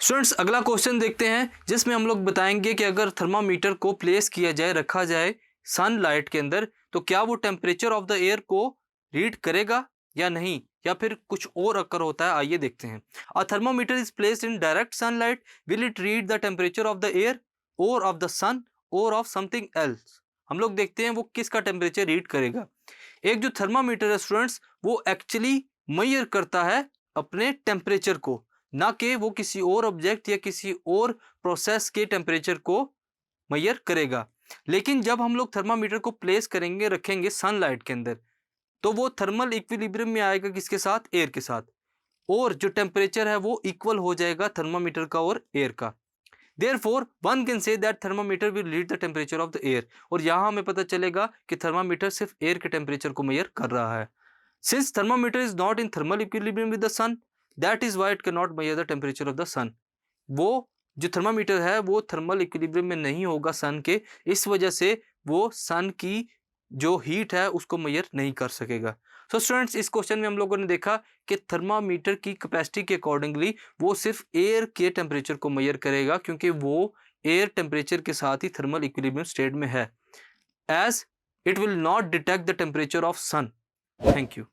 Students अगला question देखते हैं जिसमें हम लोग बताएंगे कि अगर थर्मामीटर को प्लेस किया जाए, रखा जाए सनलाइट के अंदर, तो क्या वो टेम्परेचर ऑफ द एयर को रीड करेगा या नहीं, या फिर कुछ और अकर होता है। आइए देखते हैं। A thermometer is placed in direct sunlight, will it read the temperature of the air or of the sun or of something else. हम लोग देखते हैं वो किसका टेम्परेचर रीड करेगा। एक जो थर्मामीटर है स्टूडेंट्स, वो एक्चुअली मेजर करता है अपने टेम्परेचर को, ना कि वो किसी और ऑब्जेक्ट या किसी और प्रोसेस के टेम्परेचर को मेजर करेगा। लेकिन जब हम लोग थर्मामीटर को प्लेस करेंगे, रखेंगे सनलाइट के अंदर, तो वो थर्मल इक्विलिब्रियम में आएगा किसके साथ, एयर के साथ, और जो टेम्परेचर है वो इक्वल हो जाएगा थर्मामीटर का और एयर का। Therefore, one can say that thermometer will read the temperature of the air। और यहाँ हमें पता चलेगा कि थर्मामीटर सिर्फ एयर के टेम्परेचर को मेजर कर रहा है। Since thermometer is not in thermal equilibrium with the sun, that is why it cannot measure the temperature of the sun। वो जो थर्मामीटर है वो थर्मल इक्विलिब्रियम में नहीं होगा सन के, इस वजह से वो सन की जो हीट है उसको मेजर नहीं कर सकेगा। सो स्टूडेंट्स, इस क्वेश्चन में हम लोगों ने देखा कि थर्मामीटर की कैपेसिटी के अकॉर्डिंगली वो सिर्फ एयर के टेम्परेचर को मेजर करेगा, क्योंकि वो एयर टेम्परेचर के साथ ही थर्मल इक्विलिब्रियम स्टेट में है, as it will not detect the temperature of sun. Thank you.